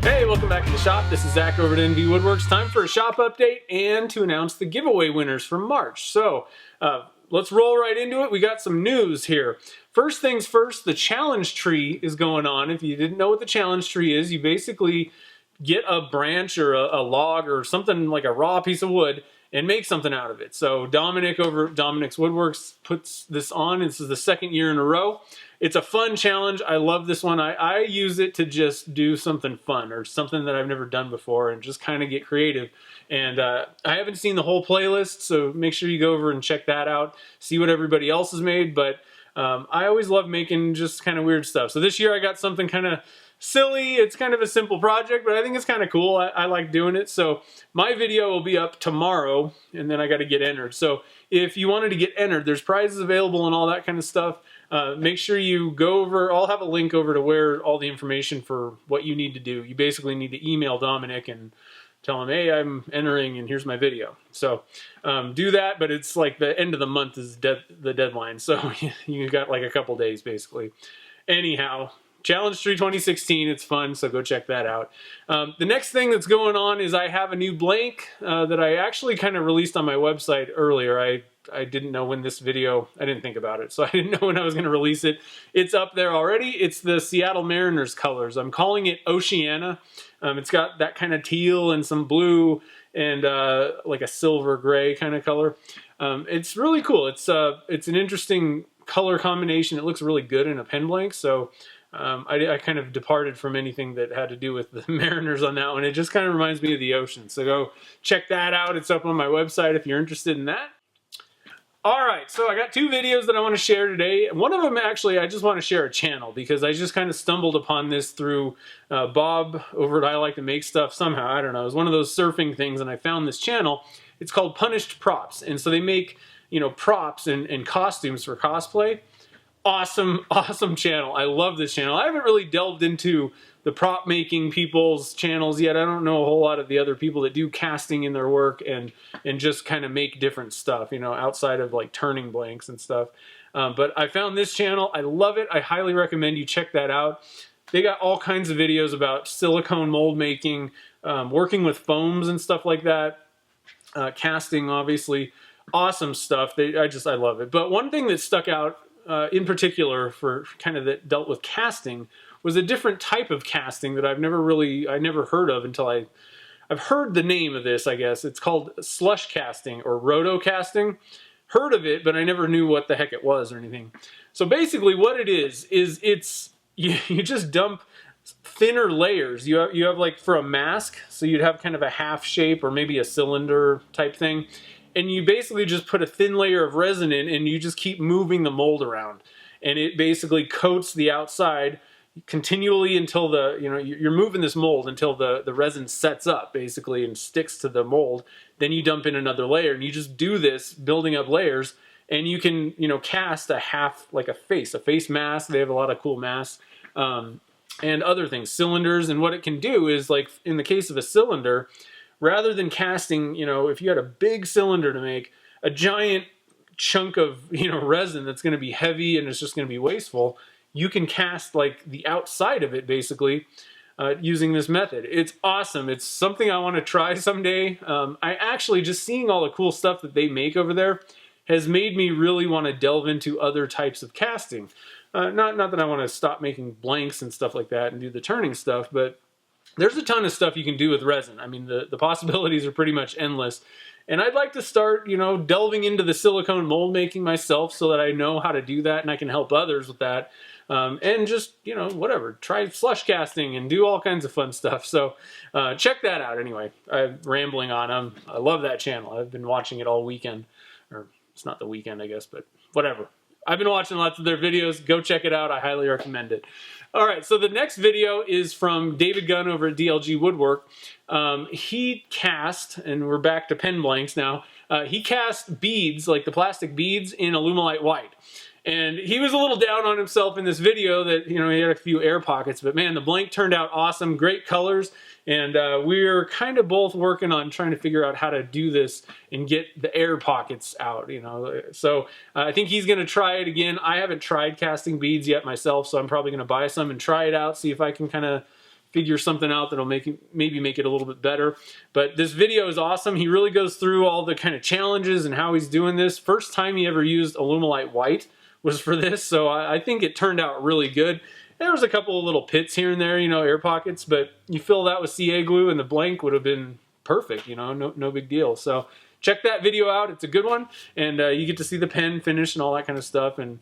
Hey, welcome back to the shop. This is Zach over at NV Woodworks. Time for a shop update and to announce the giveaway winners from March. So let's roll right into it. We got some news here. First things first, the challenge tree is going on. If you didn't know what the challenge tree is, you basically get a branch or a log or something like a raw piece of wood and make something out of it. So Dominic over at Dominic's Woodworks puts this on. This is the second year in a row. It's a fun challenge. I love this one. I use it to just do something fun or something that I've never done before and just kind of get creative. And I haven't seen the whole playlist, so make sure you go over and check that out, see what everybody else has made. But I always love making just kind of weird stuff. So this year I got something kind of silly. It's kind of a simple project, but I think it's kind of cool. I like doing it. So my video will be up tomorrow, and then I got to get entered. So if you wanted to get entered, there's prizes available and all that kind of stuff. Make sure you go over, I'll have a link over to where all the information for what you need to do. You basically need to email Dominic and tell him, hey, I'm entering and here's my video. So do that, but it's like the end of the month is the deadline. So you got like a couple days basically. Anyhow, Challenge Tree 2016, it's fun, so go check that out. The next thing that's going on is I have a new blank that I actually kind of released on my website earlier. I didn't know when this video, I didn't think about it, so I didn't know when I was going to release it. It's up there already. It's the Seattle Mariners colors. I'm calling it Oceana. It's got that kind of teal and some blue and like a silver gray kind of color. It's really cool. It's an interesting color combination. It looks really good in a pen blank, so I kind of departed from anything that had to do with the Mariners on that one. It just kind of reminds me of the ocean. So go check that out. It's up on my website if you're interested in that. All right, so I got two videos that I want to share today. One of them, actually, I just want to share a channel because I just kind of stumbled upon this through Bob over at I Like to Make Stuff somehow. I don't know. It was one of those surfing things, and I found this channel. It's called Punished Props, and so they make, props and costumes for cosplay. Awesome channel. I love this channel. I haven't really delved into the prop making people's channels yet. I don't know a whole lot of the other people that do casting in their work and just kind of make different stuff, outside of like turning blanks and stuff. But I found this channel. I love it. I highly recommend you check that out. They got all kinds of videos about silicone mold making, working with foams and stuff like that, casting, obviously. Awesome stuff. I love it. But one thing that stuck out in particular for kind of that dealt with casting was a different type of casting that I never heard of until I've heard the name of this, I guess. It's called slush casting or roto casting. Heard of it, but I never knew what the heck it was or anything. So basically what it is you just dump thinner layers. You have like for a mask, so you'd have kind of a half shape or maybe a cylinder type thing. And you basically just put a thin layer of resin in and you just keep moving the mold around. And it basically coats the outside continually until you're moving this mold until the resin sets up basically and sticks to the mold. Then you dump in another layer and you just do this building up layers, and you can, cast a half, like a face mask. They have a lot of cool masks and other things, cylinders. And what it can do is, like in the case of a cylinder, rather than casting, if you had a big cylinder to make, a giant chunk of, resin that's going to be heavy and it's just going to be wasteful, you can cast like the outside of it basically using this method. It's awesome. It's something I want to try someday. I actually, just seeing all the cool stuff that they make over there has made me really want to delve into other types of casting. Not that I want to stop making blanks and stuff like that and do the turning stuff, but there's a ton of stuff you can do with resin. I mean, the possibilities are pretty much endless. And I'd like to start, delving into the silicone mold making myself so that I know how to do that and I can help others with that. And just, whatever, try slush casting and do all kinds of fun stuff. So check that out anyway. I'm rambling on. I love that channel. I've been watching it all weekend. Or it's not the weekend, I guess, but whatever. I've been watching lots of their videos. Go check it out. I highly recommend it. All right, so the next video is from David Gunn over at DLG Woodwork. He cast, and we're back to pen blanks now, he cast beads, like the plastic beads, in Alumilite white. And he was a little down on himself in this video that, he had a few air pockets, but man, the blank turned out awesome, great colors. And we're kind of both working on trying to figure out how to do this and get the air pockets out, So I think he's going to try it again. I haven't tried casting beads yet myself, so I'm probably going to buy some and try it out, see if I can kind of figure something out that'll maybe make it a little bit better. But this video is awesome. He really goes through all the kind of challenges and how he's doing this. First time he ever used Alumilite white was for this, so I think it turned out really good. There was a couple of little pits here and there, you know, air pockets, but you fill that with CA glue and the blank would have been perfect, you know, no big deal. So check that video out. It's a good one, and you get to see the pen finish and all that kind of stuff, and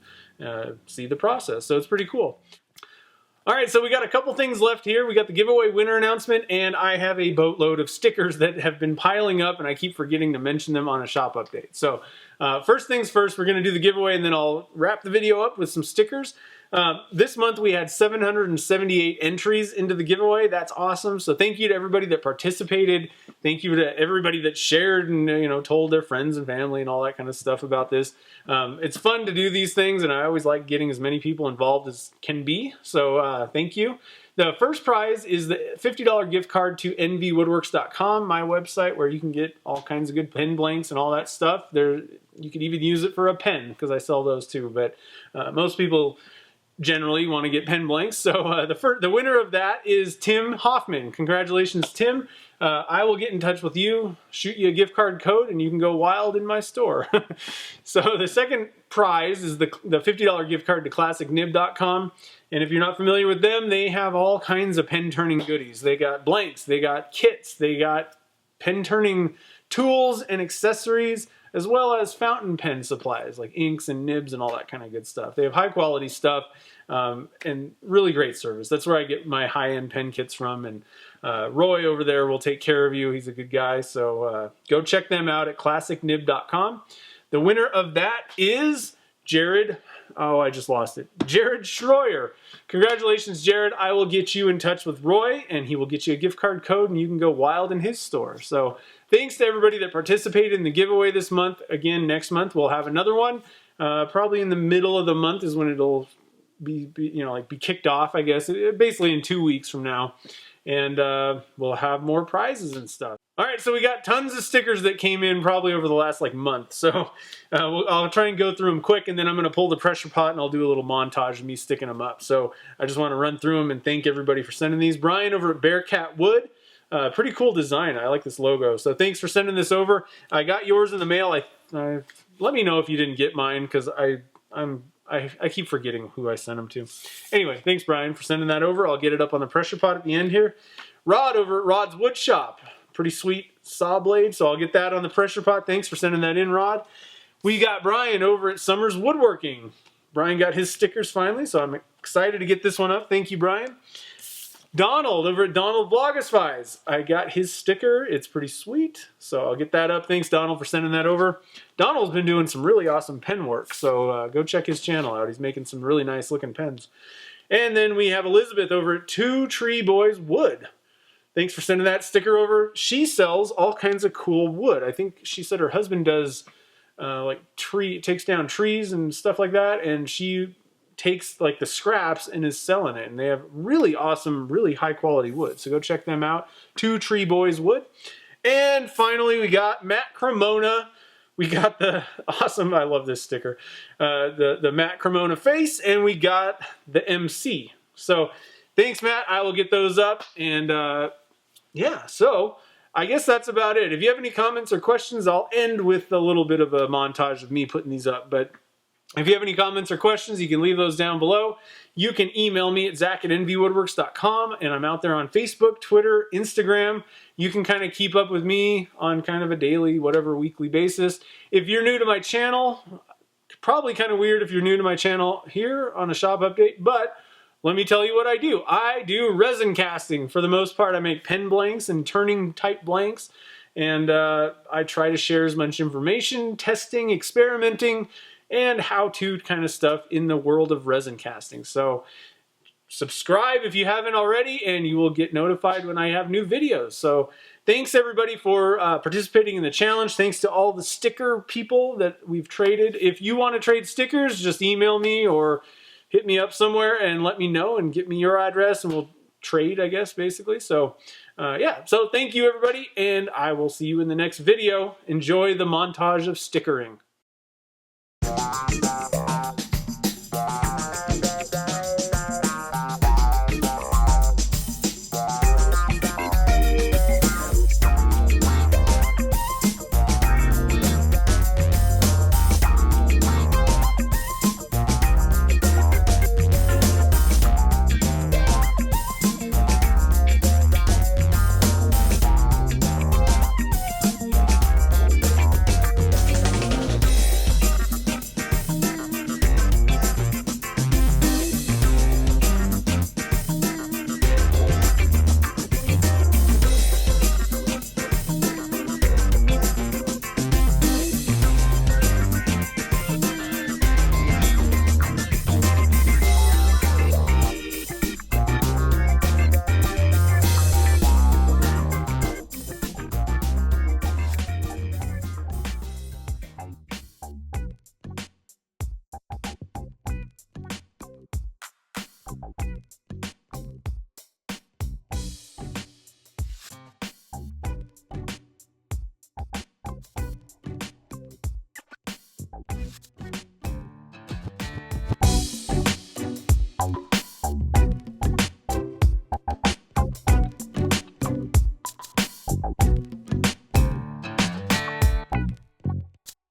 see the process. So it's pretty cool. All right, so we got a couple things left here. We got the giveaway winner announcement, and I have a boatload of stickers that have been piling up, and I keep forgetting to mention them on a shop update. So first things first, we're going to do the giveaway, and then I'll wrap the video up with some stickers. This month we had 778 entries into the giveaway. That's awesome. So thank you to everybody that participated. Thank you to everybody that shared and, you know, told their friends and family and all that kind of stuff about this. It's fun to do these things, and I always like getting as many people involved as can be. So thank you. The first prize is the $50 gift card to nvwoodworks.com, my website, where you can get all kinds of good pen blanks and all that stuff. You could even use it for a pen, because I sell those too. But most people generally want to get pen blanks. So the winner of that is Tim Hoffman. Congratulations, Tim. I will get in touch with you, shoot you a gift card code, and you can go wild in my store. So the second prize is the $50 gift card to classicnib.com. And if you're not familiar with them, they have all kinds of pen turning goodies. They got blanks, they got kits, they got pen turning tools and accessories, as well as fountain pen supplies like inks and nibs and all that kind of good stuff. They have high quality stuff and really great service. That's where I get my high-end pen kits from, and Roy over there will take care of you. He's a good guy, so go check them out at classicnib.com. The winner of that is Jared. Oh, I just lost it. Jared Schroyer. Congratulations, Jared. I will get you in touch with Roy, and he will get you a gift card code, and you can go wild in his store. So thanks to everybody that participated in the giveaway this month. Again, next month we'll have another one. Probably in the middle of the month is when it'll be kicked off, I guess. Basically in 2 weeks from now. And we'll have more prizes and stuff. All right, so we got tons of stickers that came in probably over the last month. So I'll try and go through them quick, and then I'm going to pull the pressure pot and I'll do a little montage of me sticking them up. So I just want to run through them and thank everybody for sending these. Brian over at Bearcat Wood. Pretty cool design. I like this logo. So thanks for sending this over. I got yours in the mail. Let me know if you didn't get mine, because I keep forgetting who I sent them to. Anyway, thanks, Brian, for sending that over. I'll get it up on the pressure pot at the end here. Rod over at Rod's Wood Shop. Pretty sweet saw blade, so I'll get that on the pressure pot. Thanks for sending that in, Rod. We got Brian over at Summers Woodworking. Brian got his stickers finally, so I'm excited to get this one up. Thank you, Brian. Donald over at Donald Vlogifies. I got his sticker. It's pretty sweet, so I'll get that up. Thanks, Donald, for sending that over. Donald's been doing some really awesome pen work, so go check his channel out. He's making some really nice looking pens. And then we have Elizabeth over at Two Tree Boys Wood. Thanks for sending that sticker over. She sells all kinds of cool wood. I think she said her husband does takes down trees and stuff like that, and she takes the scraps and is selling it. And they have really awesome, really high quality wood. So go check them out. Two Tree Boys Wood. And finally, we got Matt Cremona. We got the awesome, I love this sticker, the Matt Cremona face, and we got the MC. So thanks, Matt. I will get those up. And yeah, so I guess that's about it. If you have any comments or questions, I'll end with a little bit of a montage of me putting these up. But if you have any comments or questions, you can leave those down below. You can email me at zach@nvwoodworks.com, and I'm out there on Facebook, Twitter, Instagram. You can kind of keep up with me on kind of a daily, whatever, weekly basis. If you're new to my channel, probably kind of weird if you're new to my channel here on a shop update, but let me tell you what I do. I do resin casting. For the most part, I make pen blanks and turning type blanks, and I try to share as much information, testing, experimenting, and how-to kind of stuff in the world of resin casting. So subscribe if you haven't already, and you will get notified when I have new videos. So thanks everybody for participating in the challenge. Thanks to all the sticker people that we've traded. If you want to trade stickers, just email me or hit me up somewhere and let me know and get me your address, and we'll trade, I guess, basically. So yeah, so thank you everybody, and I will see you in the next video. Enjoy the montage of stickering.